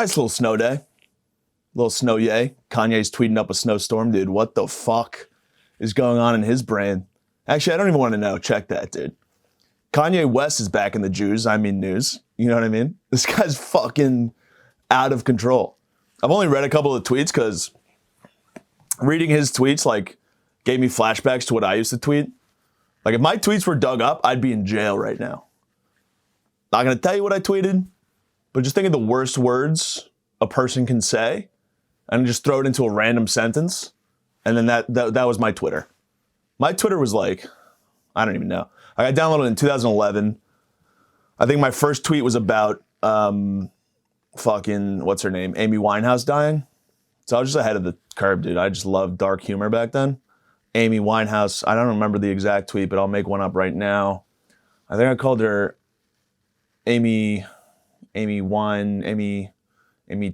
Nice little snow day. Little snow yay. Kanye's tweeting up a snowstorm, dude. What the fuck is going on in his brain? Actually, I don't even want to know. Check that, dude. Kanye West is back in the news. You know what I mean? This guy's fucking out of control. I've only read a couple of tweets because reading his tweets like gave me flashbacks to what I used to tweet. Like if my tweets were dug up, I'd be in jail right now. Not gonna tell you what I tweeted, but just think of the worst words a person can say and just throw it into a random sentence. And then that was my Twitter. My Twitter was like, I don't even know. I got downloaded in 2011. I think my first tweet was about fucking, what's her name? Amy Winehouse dying. So I was just ahead of the curve, dude. I just loved dark humor back then. Amy Winehouse, I don't remember the exact tweet, but I'll make one up right now. I think I called her Amy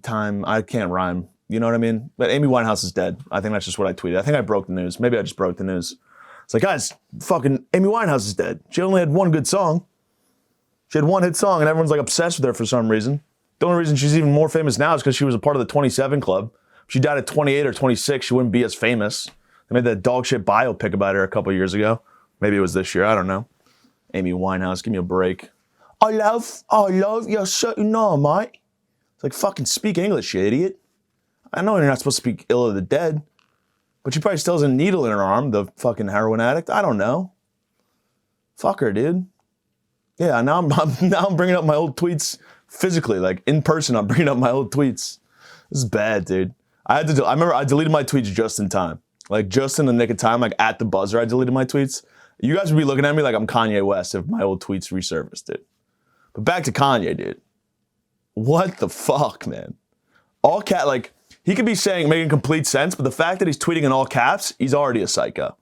Time. I can't rhyme. You know what I mean? But Amy Winehouse is dead. I think that's just what I tweeted. I think I broke the news. Maybe I just broke the news. It's like, guys, fucking Amy Winehouse is dead. She only had one good song. She had one hit song, and everyone's like obsessed with her for some reason. The only reason she's even more famous now is because she was a part of the 27 Club. If she died at 28 or 26, she wouldn't be as famous. They made that dog shit biopic about her a couple years ago. Maybe it was this year. I don't know. Amy Winehouse, give me a break. I love, you're so, no, mate. It's like, fucking speak English, you idiot. I know you're not supposed to speak ill of the dead, but she probably still has a needle in her arm, the fucking heroin addict. I don't know. Fuck her, dude. Yeah, now I'm bringing up my old tweets physically, like in person. I'm bringing up my old tweets. This is bad, dude. I remember I deleted my tweets just in time, like just in the nick of time, like at the buzzer. I deleted my tweets. You guys would be looking at me like I'm Kanye West if my old tweets resurfaced, dude. But back to Kanye, dude. What the fuck, man? All cat, like he could be making complete sense, but the fact that he's tweeting in all caps, he's already a psycho.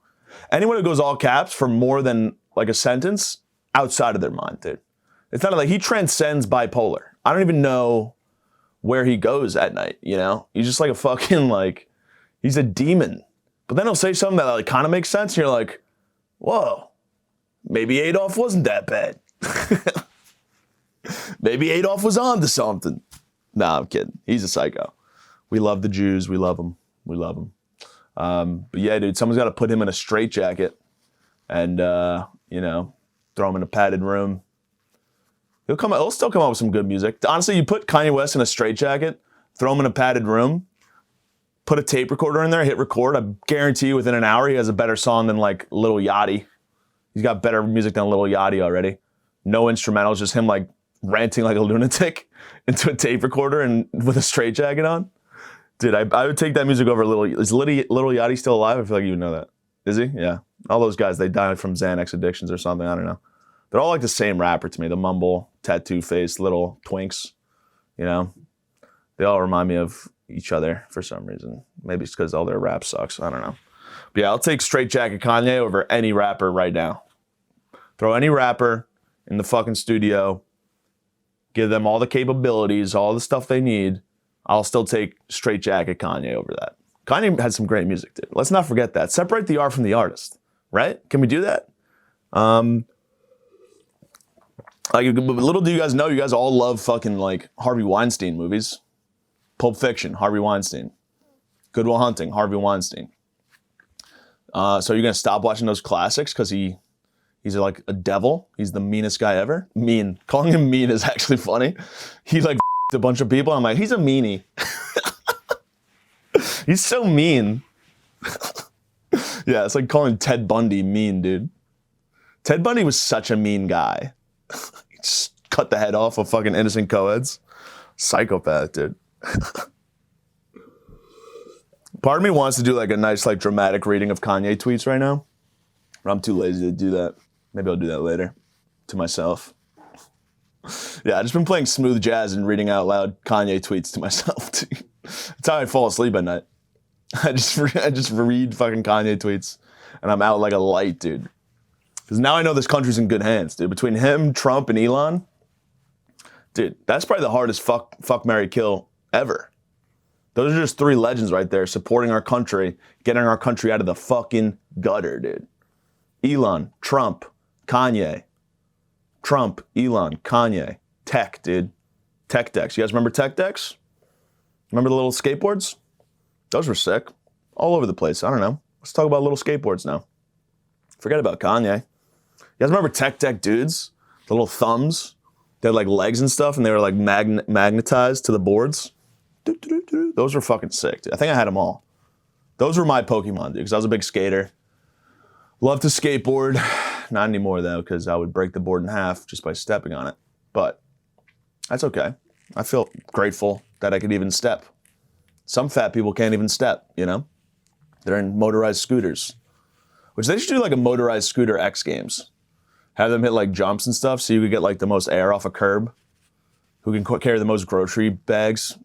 Anyone who goes all caps for more than like a sentence, outside of their mind, dude. It's not like he transcends bipolar. I don't even know where he goes at night, you know? He's just like a fucking, like, he's a demon. But then he'll say something that like kind of makes sense, and you're like, whoa, maybe Adolf wasn't that bad. Maybe Adolf was on to something. Nah, I'm kidding. He's a psycho. We love the Jews. We love them. We love them. But yeah, dude, someone's got to put him in a straitjacket and, you know, throw him in a padded room. He'll still come up with some good music. Honestly, you put Kanye West in a straitjacket, throw him in a padded room, put a tape recorder in there, hit record. I guarantee you within an hour he has a better song than like Lil Yachty. He's got better music than Lil Yachty already. No instrumentals, just him like ranting like a lunatic into a tape recorder and with a straitjacket on. Dude, I would take that music over Is Lil Yachty still alive? I feel like you would know that. Is he? Yeah. All those guys, they died from Xanax addictions or something. I don't know. They're all like the same rapper to me. The mumble, tattoo face, little twinks. You know? They all remind me of each other for some reason. Maybe it's because all their rap sucks. I don't know. But yeah, I'll take straitjacket Kanye over any rapper right now. Throw any rapper in the fucking studio. Give them all the capabilities, all the stuff they need. I'll still take straitjacket Kanye over that. Kanye has some great music, dude. Let's not forget that. Separate the art from the artist, right? Can we do that? Like, little do you guys know, you guys all love fucking like Harvey Weinstein movies. Pulp Fiction, Harvey Weinstein. Good Will Hunting, Harvey Weinstein. So you're gonna stop watching those classics because he's like a devil. He's the meanest guy ever. Mean. Calling him mean is actually funny. He like a bunch of people. I'm like, he's a meanie. He's so mean. Yeah, it's like calling Ted Bundy mean, dude. Ted Bundy was such a mean guy. He just cut the head off of fucking innocent co-eds. Psychopath, dude. Part of me wants to do like a nice like dramatic reading of Kanye tweets right now, but I'm too lazy to do that. Maybe I'll do that later to myself. Yeah, I've just been playing smooth jazz and reading out loud Kanye tweets to myself. That's how I fall asleep at night. I just read fucking Kanye tweets and I'm out like a light, dude. Because now I know this country's in good hands, dude. Between him, Trump, and Elon, dude, that's probably the hardest fuck, marry, kill ever. Those are just three legends right there supporting our country, getting our country out of the fucking gutter, dude. Elon, Trump, Kanye. Trump, Elon, Kanye. Tech, dude. Tech Decks. You guys remember Tech Decks? Remember the little skateboards? Those were sick. All over the place. I don't know. Let's talk about little skateboards now. Forget about Kanye. You guys remember Tech Deck dudes? The little thumbs? They had like legs and stuff, and they were like magnetized to the boards. Those were fucking sick, dude. I think I had them all. Those were my Pokemon, dude, because I was a big skater. Loved to skateboard. Not anymore, though, because I would break the board in half just by stepping on it. But that's okay. I feel grateful that I could even step. Some fat people can't even step, you know? They're in motorized scooters. Which they should do like a motorized scooter X Games. Have them hit like jumps and stuff so you could get like the most air off a curb. Who can carry the most grocery bags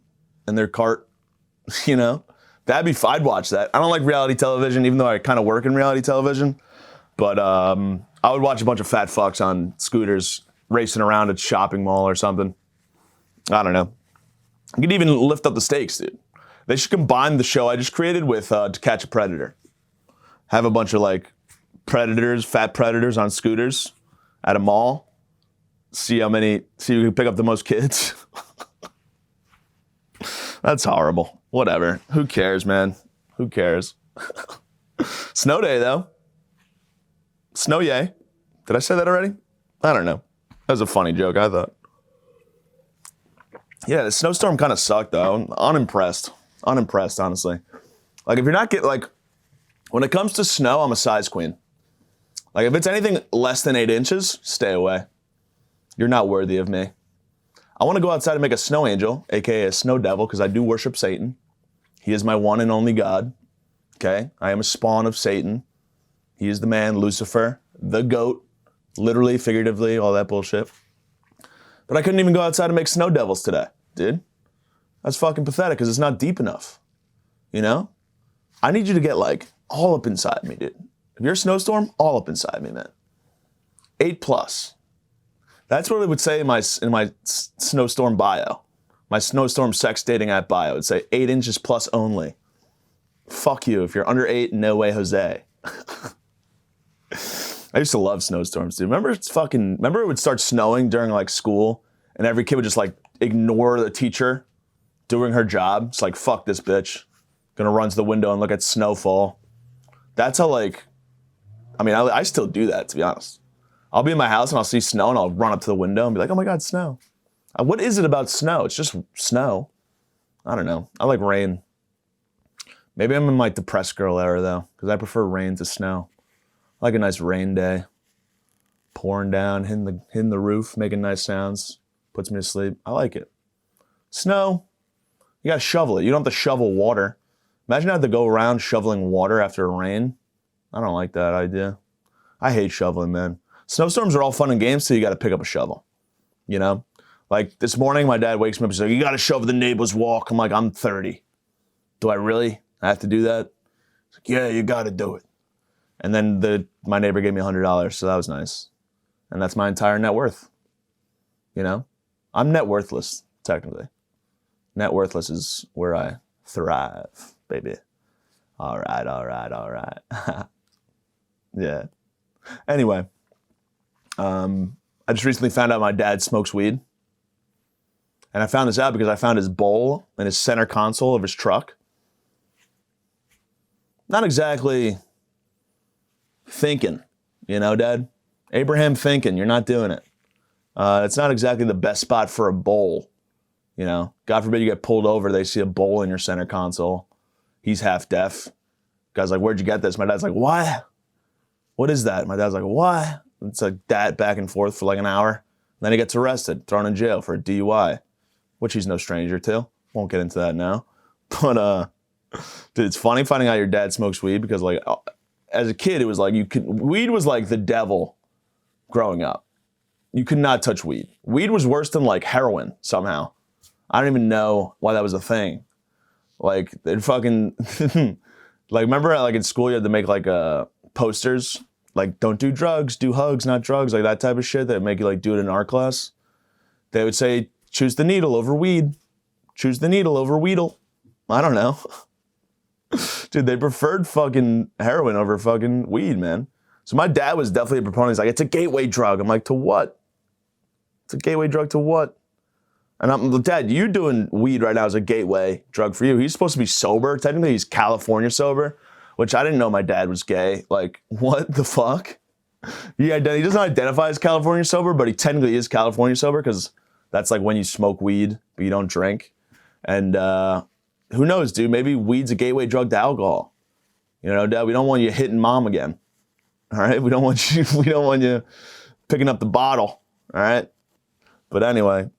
in their cart, you know? That'd be fun. I'd watch that. I don't like reality television, even though I kind of work in reality television. But I would watch a bunch of fat fucks on scooters racing around at a shopping mall or something. I don't know. You could even lift up the stakes, dude. They should combine the show I just created with To Catch a Predator. Have a bunch of like predators, fat predators on scooters at a mall. See who can pick up the most kids. That's horrible. Whatever. Who cares, man? Who cares? Snow day, though. Snow yay. Did I say that already? I don't know. That was a funny joke, I thought. Yeah, the snowstorm kind of sucked, though. I'm unimpressed. Unimpressed, honestly. Like, if you're not getting, like, when it comes to snow, I'm a size queen. Like, if it's anything less than 8 inches, stay away. You're not worthy of me. I want to go outside and make a snow angel, aka a snow devil, because I do worship Satan. He is my one and only God. Okay? I am a spawn of Satan. He is the man, Lucifer, the goat, literally, figuratively, all that bullshit. But I couldn't even go outside and make snow devils today, dude. That's fucking pathetic because it's not deep enough. You know? I need you to get, like, all up inside me, dude. If you're a snowstorm, all up inside me, man. 8+. That's what it would say in my snowstorm bio. My snowstorm sex dating app bio. It would say 8 inches plus only. Fuck you. If you're under 8, no way, Jose. I used to love snowstorms, dude. Remember it would start snowing during like school and every kid would just like ignore the teacher doing her job. It's like, fuck this bitch. Gonna run to the window and look at snowfall. That's how like, I still do that, to be honest. I'll be in my house and I'll see snow and I'll run up to the window and be like, oh my God, snow. What is it about snow? It's just snow. I don't know. I like rain. Maybe I'm in my depressed girl era though, because I prefer rain to snow. I like a nice rain day. Pouring down, hitting the roof, making nice sounds. Puts me to sleep. I like it. Snow, you gotta shovel it. You don't have to shovel water. Imagine I had to go around shoveling water after a rain. I don't like that idea. I hate shoveling, man. Snowstorms are all fun and games till you gotta pick up a shovel. You know? Like this morning, my dad wakes me up and he's like, you gotta shovel the neighbor's walk. I'm like, I'm 30. Do I really have to do that? He's like, yeah, you gotta do it. And then my neighbor gave me $100, so that was nice. And that's my entire net worth. You know? I'm net worthless, technically. Net worthless is where I thrive, baby. All right. Yeah. Anyway, I just recently found out my dad smokes weed. And I found this out because I found his bowl in his center console of his truck. Not exactly thinking, you know, Dad? Abraham thinking, you're not doing it. It's not exactly the best spot for a bowl, you know? God forbid you get pulled over, they see a bowl in your center console. He's half deaf. Guy's like, where'd you get this? My dad's like, what? What is that? My dad's like, what? It's like that back and forth for like an hour. Then he gets arrested, thrown in jail for a DUI, which he's no stranger to. Won't get into that now. But, dude, it's funny finding out your dad smokes weed because, like, as a kid, it was like weed was like the devil growing up. You could not touch weed. Weed was worse than, like, heroin somehow. I don't even know why that was a thing. Like, it fucking, like, remember, like, in school, you had to make, like, posters, like, don't do drugs, do hugs, not drugs, like, that type of shit that would make you, like, do it in art class. They would say, choose the needle over weed. Choose the needle over weedle. I don't know. Dude, they preferred fucking heroin over fucking weed, man. So my dad was definitely a proponent. He's like, it's a gateway drug. I'm like, to what? It's a gateway drug to what? And I'm, Dad, you doing weed right now is a gateway drug for you. He's supposed to be sober. Technically, he's California sober, which I didn't know my dad was gay. Like, what the fuck? He doesn't identify as California sober, but he technically is California sober because that's like when you smoke weed, but you don't drink. And who knows, dude? Maybe weed's a gateway drug to alcohol. You know, Dad, we don't want you hitting mom again. All right? We don't want you picking up the bottle. All right? But anyway,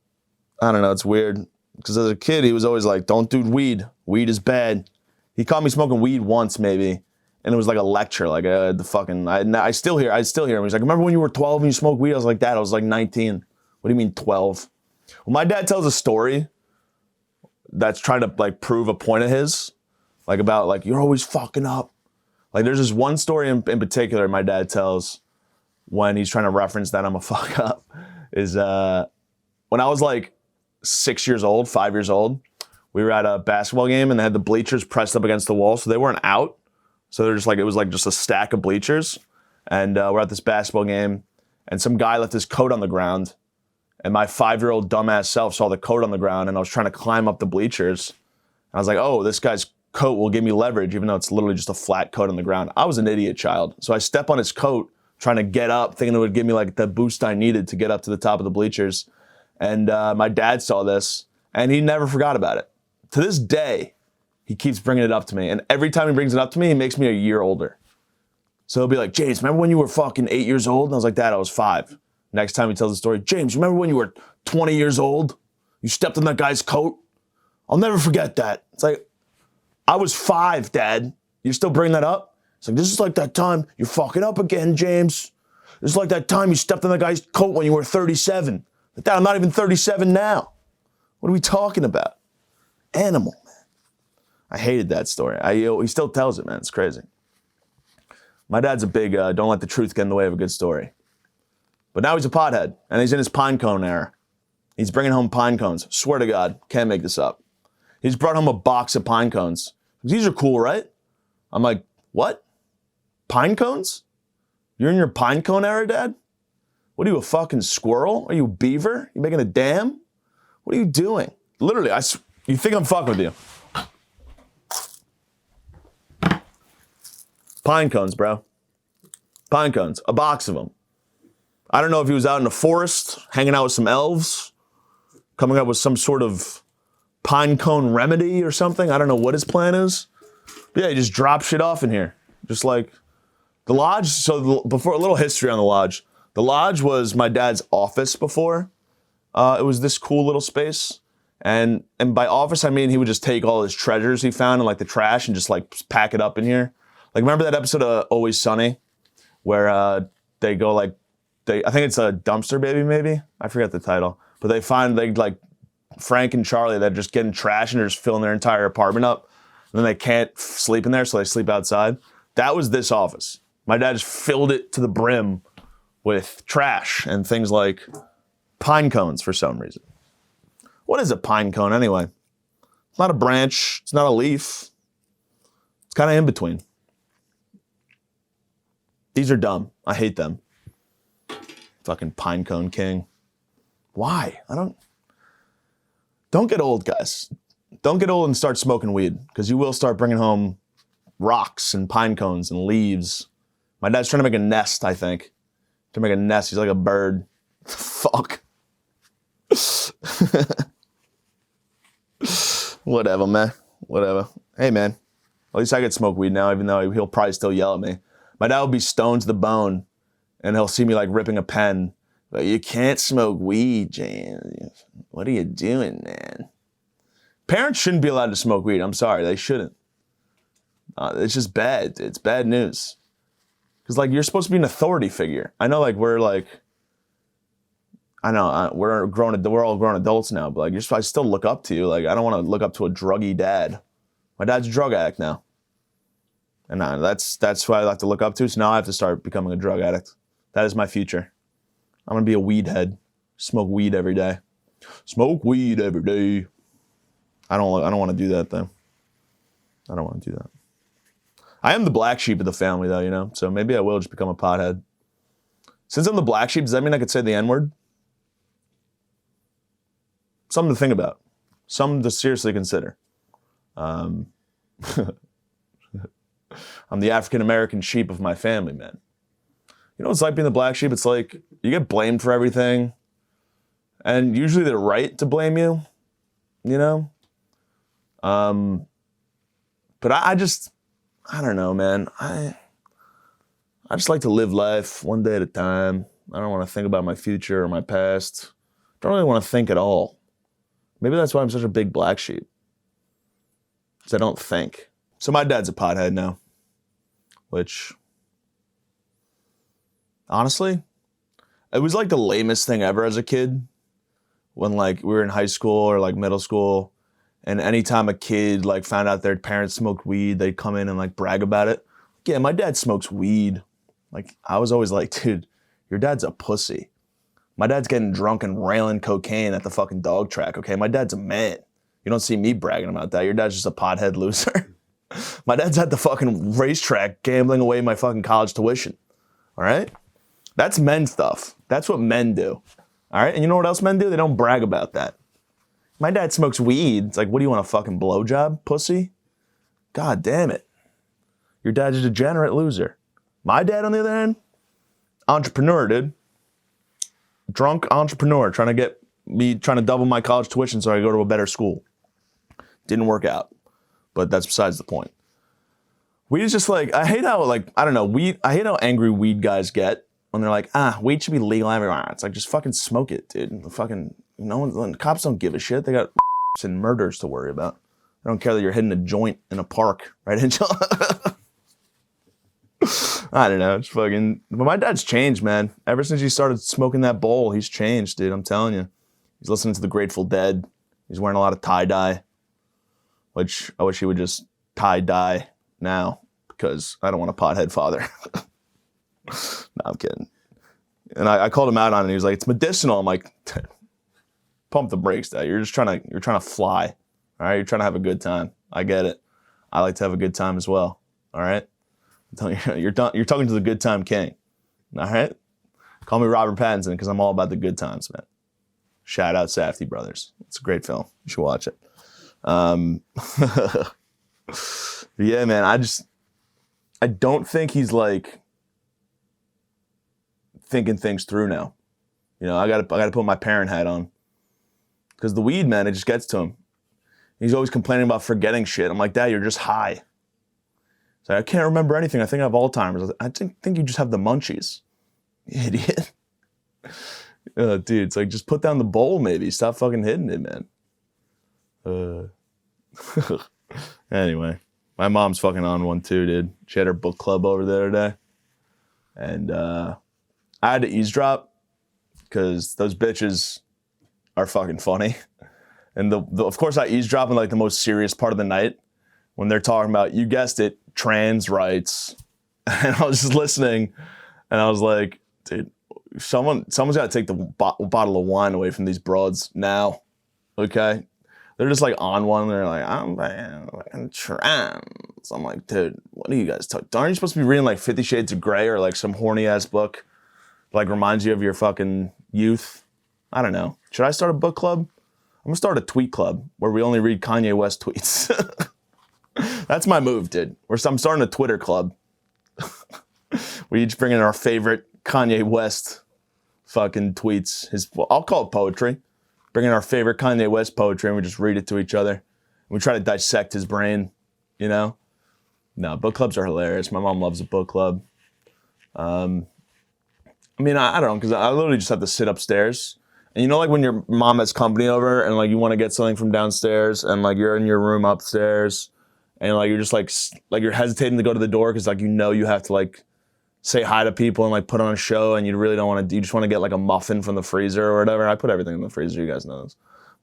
I don't know, it's weird. Because as a kid, he was always like, don't do weed. Weed is bad. He caught me smoking weed once, maybe. And it was like a lecture. Like, I still hear him. He's like, remember when you were 12 and you smoked weed? I was like, Dad, I was like 19. What do you mean 12? Well, my dad tells a story that's trying to like prove a point of his. Like about like, you're always fucking up. Like there's this one story in particular my dad tells when he's trying to reference that I'm a fuck up. Is when I was like 6 years old, 5 years old, we were at a basketball game and they had the bleachers pressed up against the wall, so they weren't out. So they're just like, it was like just a stack of bleachers. And we're at this basketball game and some guy left his coat on the ground. And my 5-year-old dumbass self saw the coat on the ground and I was trying to climb up the bleachers. And I was like, oh, this guy's coat will give me leverage, even though it's literally just a flat coat on the ground. I was an idiot child. So I step on his coat, trying to get up, thinking it would give me like the boost I needed to get up to the top of the bleachers. And my dad saw this, and he never forgot about it. To this day, he keeps bringing it up to me. And every time he brings it up to me, he makes me a year older. So he'll be like, James, remember when you were fucking 8 years old? And I was like, Dad, I was 5. Next time he tells the story, James, remember when you were 20 years old? You stepped on that guy's coat? I'll never forget that. It's like, I was 5, Dad. You still bring that up? It's like, this is like that time you're fucking up again, James. This is like that time you stepped on that guy's coat when you were 37. But Dad, I'm not even 37 now. What are we talking about? Animal, man. I hated that story. He still tells it, man. It's crazy. My dad's a big, don't let the truth get in the way of a good story. But now he's a pothead, and he's in his pine cone era. He's bringing home pine cones. Swear to God, can't make this up. He's brought home a box of pine cones. These are cool, right? I'm like, what? Pine cones? You're in your pine cone era, Dad? What are you, a fucking squirrel? Are you a beaver? You making a dam? What are you doing? Literally, you think I'm fucking with you. Pine cones, bro. Pine cones. A box of them. I don't know if he was out in the forest, hanging out with some elves, coming up with some sort of pine cone remedy or something. I don't know what his plan is. But yeah, he just dropped shit off in here. Just like the lodge. So before, a little history on the lodge. The lodge was my dad's office before. It was this cool little space. And by office, I mean he would just take all his treasures he found in like the trash and just like pack it up in here. Like remember that episode of Always Sunny where they go like, I think it's a dumpster baby maybe? I forget the title. But they find like Frank and Charlie that just getting trash and they're just filling their entire apartment up. And then they can't sleep in there, so they sleep outside. That was this office. My dad just filled it to the brim with trash and things like pine cones for some reason. What is a pine cone anyway? It's not a branch. It's not a leaf. It's kind of in between. These are dumb. I hate them. Fucking pine cone king. Why? Don't get old, guys. Don't get old and start smoking weed, because you will start bringing home rocks and pine cones and leaves. My dad's trying to make a nest, I think. To make a nest. He's like a bird. Fuck. Whatever, man. Whatever. Hey, man. At least I could smoke weed now, even though he'll probably still yell at me. My dad will be stoned to the bone, and he'll see me like ripping a pen. But you can't smoke weed, James. What are you doing, man? Parents shouldn't be allowed to smoke weed. I'm sorry, they shouldn't. It's just bad. It's bad news. Because like you're supposed to be an authority figure. I know, like we're all grown adults now, but like I still look up to you. Like I don't want to look up to a druggy dad. My dad's a drug addict now, and that's who I like to look up to. So now I have to start becoming a drug addict. That is my future. I'm gonna be a weed head. Smoke weed every day. Smoke weed every day. I don't want to do that though. I don't want to do that. I am the black sheep of the family though, you know. So maybe I will just become a pothead. Since I'm the black sheep, does that mean I could say the N-word? something to think about. Something to seriously consider. I'm the African-American sheep of my family, man. You know what it's like being the black sheep? It's like you get blamed for everything. And usually they're right to blame you, you know? But I don't know, man. I just like to live life one day at a time. I don't want to think about my future or my past. I don't really want to think at all. Maybe that's why I'm such a big black sheep. Because I don't think. So my dad's a pothead now. Which, honestly, it was like the lamest thing ever as a kid. When like we were in high school or like middle school. And anytime a kid like found out their parents smoked weed, they'd come in and like brag about it. Yeah, my dad smokes weed. Like I was always like, dude, your dad's a pussy. My dad's getting drunk and railing cocaine at the fucking dog track, okay? My dad's a man. You don't see me bragging about that. Your dad's just a pothead loser. My dad's at the fucking racetrack gambling away my fucking college tuition, all right? That's men stuff. That's what men do, all right? And you know what else men do? They don't brag about that. My dad smokes weed. It's like, what do you want, a fucking blowjob, pussy? God damn it. Your dad's a degenerate loser. My dad, on the other hand, entrepreneur, dude. Drunk entrepreneur trying to double my college tuition so I could go to a better school. Didn't work out, but that's besides the point. Weed is just like, I hate how, like, I don't know, I hate how angry weed guys get when they're like, weed should be legal everywhere. It's like, just fucking smoke it, dude. The cops don't give a shit. They got and murders to worry about. They don't care that you're hitting a joint in a park, right? I don't know. It's fucking. But my dad's changed, man. Ever since he started smoking that bowl, he's changed, dude. I'm telling you. He's listening to the Grateful Dead. He's wearing a lot of tie-dye, which I wish he would just tie-dye now because I don't want a pothead father. No, I'm kidding. And I called him out on it. He was like, "It's medicinal." I'm like, "Pump the brakes, Dad. You're trying to fly. All right, you're trying to have a good time. I get it. I like to have a good time as well. All right." You're talking to the good time king. All right? Call me Robert Pattinson because I'm all about the good times, man. Shout out Safdie Brothers. It's a great film. You should watch it. Yeah, man, I don't think he's like thinking things through now. You know, I gotta put my parent hat on. Because the weed, man, it just gets to him. He's always complaining about forgetting shit. I'm like, Dad, you're just high. So I can't remember anything. I think I have Alzheimer's. I think you just have the munchies. You idiot. Dude, it's like, just put down the bowl maybe. Stop fucking hitting it, man. Anyway, my mom's fucking on one too, dude. She had her book club over the other day. And I had to eavesdrop because those bitches are fucking funny. And of course I eavesdrop in like the most serious part of the night when they're talking about, you guessed it, trans rights. And I was just listening and I was like, dude, someone's got to take the bottle of wine away from these broads now. Okay? They're just like on one. They're like, I'm trans. I'm like, dude, what are you guys talking? Aren't you supposed to be reading like 50 Shades of Grey or like some horny ass book? Like reminds you of your fucking youth? I don't know. Should I start a book club? I'm gonna start a tweet club where we only read Kanye West tweets. That's my move, dude. I'm starting a Twitter club. We each bring in our favorite Kanye West fucking tweets. I'll call it poetry. Bring in our favorite Kanye West poetry and we just read it to each other. We try to dissect his brain, you know? No, book clubs are hilarious. My mom loves a book club. I mean, I don't know, because I literally just have to sit upstairs. And you know, like when your mom has company over and like you want to get something from downstairs and like you're in your room upstairs and like you're just like you're hesitating to go to the door because like you know you have to like say hi to people and like put on a show and you really don't want to, you just want to get like a muffin from the freezer or whatever. I put everything in the freezer, you guys know this.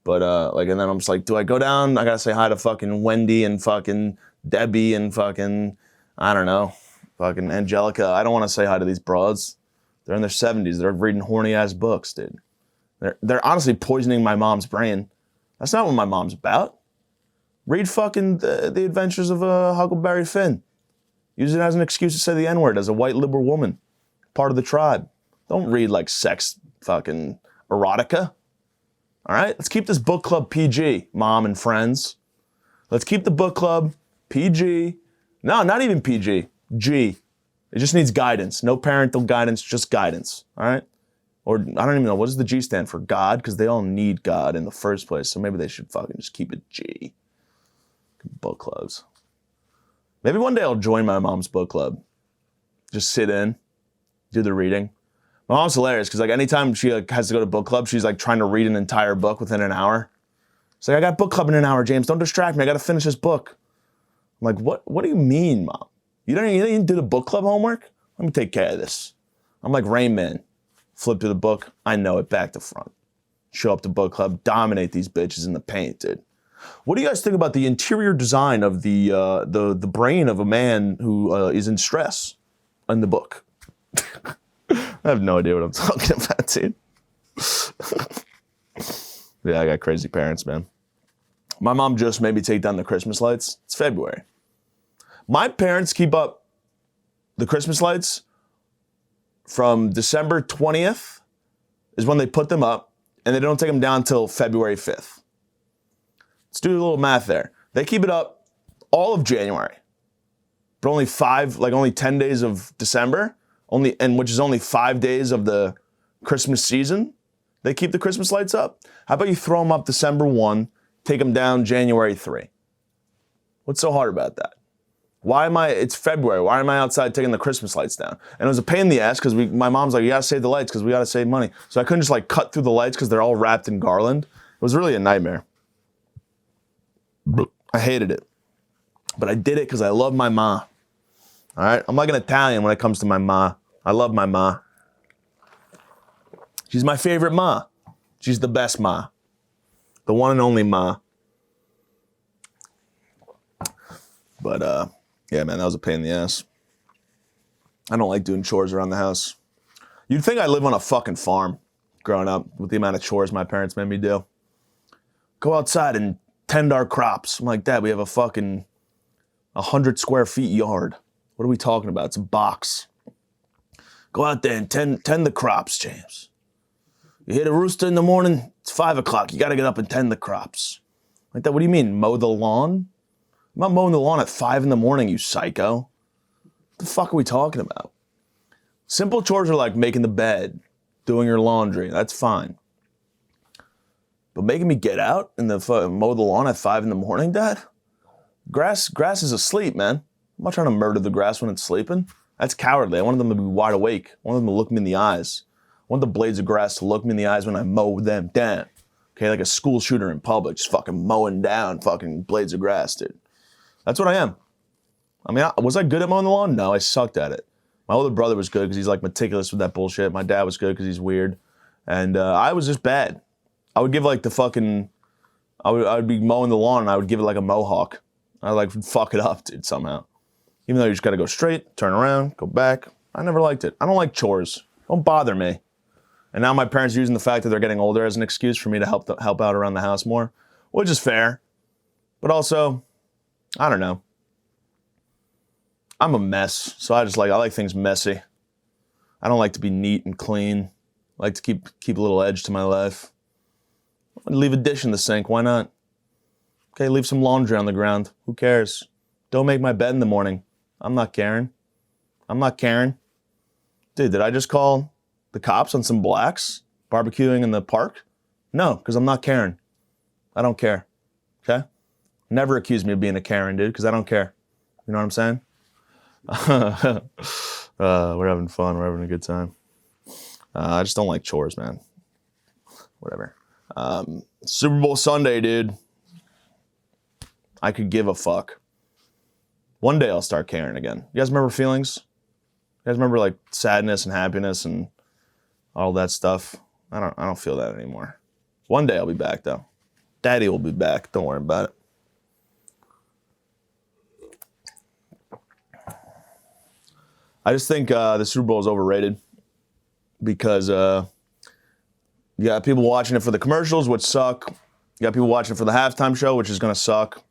But and then I'm just like, do I go down? I gotta say hi to fucking Wendy and fucking Debbie and fucking, I don't know, fucking Angelica. I don't want to say hi to these broads. They're in their 70s. They're reading horny ass books, dude. They're honestly poisoning my mom's brain. That's not what my mom's about. Read fucking the Adventures of Huckleberry Finn. Use it as an excuse to say the N-word as a white liberal woman, part of the tribe. Don't read like sex fucking erotica. All right? Let's keep this book club PG, mom and friends. Let's keep the book club PG. No, not even PG. G. It just needs guidance. No parental guidance, just guidance. All right? Or I don't even know. What does the G stand for? God? Because they all need God in the first place. So maybe they should fucking just keep it G. Book clubs. Maybe one day I'll join my mom's book club. Just sit in, do the reading. My mom's hilarious because like anytime she has to go to book club, she's like trying to read an entire book within an hour. She's like, I got book club in an hour, James. Don't distract me. I got to finish this book. I'm like, what do you mean, Mom? You didn't do the book club homework? Let me take care of this. I'm like Rain Man. Flip through the book. I know it back to front. Show up to book club. Dominate these bitches in the paint, dude. What do you guys think about the interior design of the brain of a man who is in stress in the book? I have no idea what I'm talking about, dude. Yeah, I got crazy parents, man. My mom just made me take down the Christmas lights. It's February. My parents keep up the Christmas lights from December 20th is when they put them up, and they don't take them down until February 5th. Let's do a little math there. They keep it up all of January, but only 10 days of December, which is only 5 days of the Christmas season. They keep the Christmas lights up. How about you throw them up December 1, take them down January 3? What's so hard about that? It's February. Why am I outside taking the Christmas lights down? And it was a pain in the ass because my mom's like, you gotta save the lights because we gotta save money. So I couldn't just like cut through the lights because they're all wrapped in garland. It was really a nightmare. I hated it. But I did it because I love my ma. All right? I'm like an Italian when it comes to my ma. I love my ma. She's my favorite ma. She's the best ma. The one and only ma. But, yeah, man, that was a pain in the ass. I don't like doing chores around the house. You'd think I live on a fucking farm growing up with the amount of chores my parents made me do. Go outside and tend our crops. I'm like, Dad, we have a fucking 100 square feet yard. What are we talking about? It's a box. Go out there and tend the crops, James. You hear the rooster in the morning, it's 5 o'clock. You got to get up and tend the crops. Like that, what do you mean, mow the lawn? I'm not mowing the lawn at 5 in the morning, you psycho. What the fuck are we talking about? Simple chores are like making the bed, doing your laundry. That's fine. But making me get out and mow the lawn at 5 in the morning, Dad? Grass is asleep, man. I'm not trying to murder the grass when it's sleeping. That's cowardly. I wanted them to be wide awake. I wanted them to look me in the eyes. I want the blades of grass to look me in the eyes when I mow them down. Okay, like a school shooter in public, just fucking mowing down fucking blades of grass, dude. That's what I am. I mean, was I good at mowing the lawn? No, I sucked at it. My older brother was good because he's like meticulous with that bullshit. My dad was good because he's weird. And I was just bad. I would give like I would be mowing the lawn and I would give it like a mohawk. I like fuck it up, dude, somehow. Even though you just got to go straight, turn around, go back. I never liked it. I don't like chores. Don't bother me. And now my parents are using the fact that they're getting older as an excuse for me to help out around the house more, which is fair. But also, I don't know. I'm a mess, so I like things messy. I don't like to be neat and clean. I like to keep a little edge to my life. Leave a dish in the sink, why not? Okay, leave some laundry on the ground. Who cares? Don't make my bed in the morning. I'm not caring. Dude, did I just call the cops on some blacks barbecuing in the park? No, because I'm not caring. I don't care. Okay? Never accuse me of being a Karen, dude, because I don't care. You know what I'm saying? We're having fun. We're having a good time. I just don't like chores, man. Whatever. Super Bowl Sunday, dude. I could give a fuck. One day I'll start caring again. You guys remember feelings? You guys remember like sadness and happiness and all that stuff? I don't feel that anymore. One day I'll be back though. Daddy will be back. Don't worry about it. I just think the Super Bowl is overrated because you got people watching it for the commercials, which suck. You got people watching it for the halftime show, which is going to suck.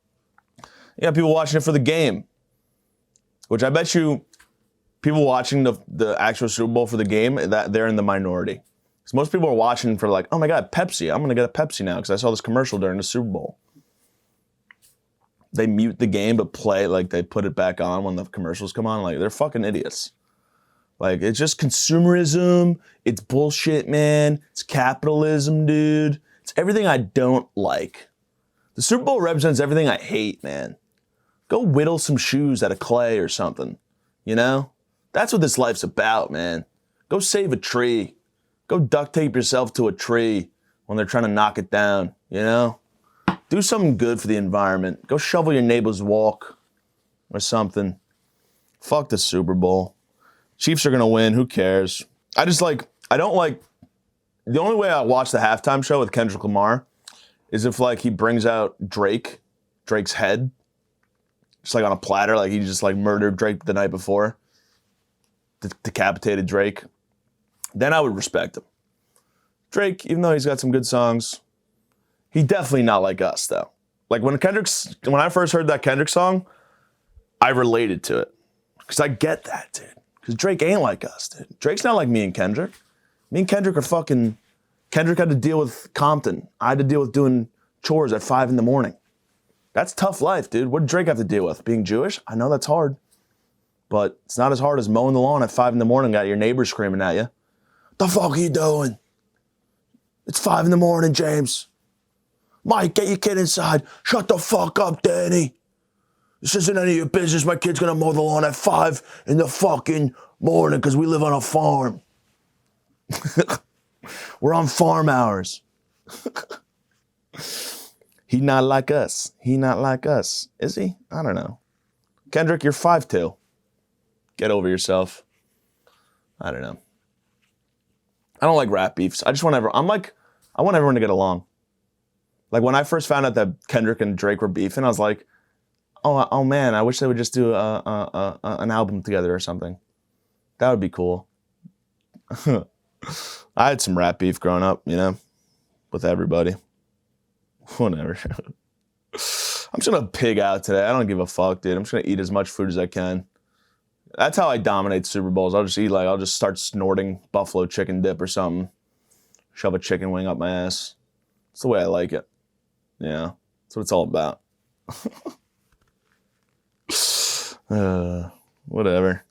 You got people watching it for the game, which I bet you people watching the actual Super Bowl for the game, that they're in the minority. Because most people are watching for like, oh my God, Pepsi. I'm going to get a Pepsi now because I saw this commercial during the Super Bowl. They mute the game but play, like they put it back on when the commercials come on. Like, they're fucking idiots. Like, it's just consumerism. It's bullshit, man. It's capitalism, dude. It's everything I don't like. The Super Bowl represents everything I hate, man. Go whittle some shoes out of clay or something, you know? That's what this life's about, man. Go save a tree. Go duct tape yourself to a tree when they're trying to knock it down, you know? Do something good for the environment. Go shovel your neighbor's walk or something. Fuck the Super Bowl. Chiefs are going to win. Who cares? I don't like, the only way I watch the halftime show with Kendrick Lamar is if like he brings out Drake's head, just like on a platter, like he just like murdered Drake the night before, decapitated Drake. Then I would respect him. Drake, even though he's got some good songs, he definitely not like us though. Like when I first heard that Kendrick song, I related to it because I get that, dude. Because Drake ain't like us, dude. Drake's not like me and Kendrick. Me and Kendrick are fucking. Kendrick had to deal with Compton. I had to deal with doing chores at 5 a.m. That's tough life, dude. What did Drake have to deal with? Being Jewish? I know that's hard. But it's not as hard as mowing the lawn at 5 a.m. Got your neighbor screaming at you. The fuck are you doing? It's 5 a.m, James. Mike, get your kid inside. Shut the fuck up, Danny. This isn't any of your business. My kid's gonna mow the lawn at 5 in the fucking morning because we live on a farm. We're on farm hours. He not like us. He not like us. Is he? I don't know. Kendrick, you're 5'2". Get over yourself. I don't know. I don't like rap beefs. I want everyone to get along. Like when I first found out that Kendrick and Drake were beefing, I was like, oh man, I wish they would just do an album together or something. That would be cool. I had some rap beef growing up, you know, with everybody. Whatever. I'm just gonna pig out today. I don't give a fuck, dude. I'm just gonna eat as much food as I can. That's how I dominate Super Bowls. I'll just start snorting buffalo chicken dip or something. Shove a chicken wing up my ass. It's the way I like it. Yeah, that's what it's all about. Whatever.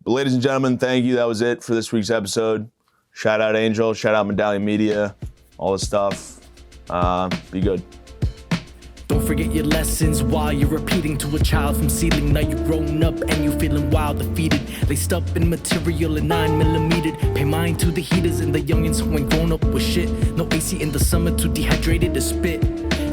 Ladies and gentlemen, thank you. That was it for this week's episode. Shout out Angel. Shout out Medallion Media. All this stuff. Be good. Don't forget your lessons while you're repeating to a child from seedling. Now you're grown up and you're feeling wild, defeated. Laced up in material and 9mm. Pay mind to the heaters and the youngins who ain't grown up with shit. No AC in the summer, too dehydrated to spit.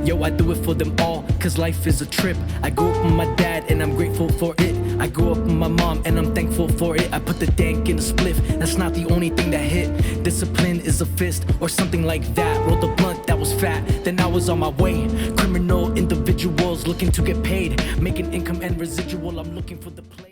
Yo, I do it for them all, cause life is a trip. I grew up with my dad and I'm grateful for it. I grew up with my mom and I'm thankful for it. I put the dank in a spliff, that's not the only thing that hit. Discipline is a fist or something like that. Rolled a blunt that was fat, then I was on my way. Criminal individuals looking to get paid. Making income and residual, I'm looking for the play.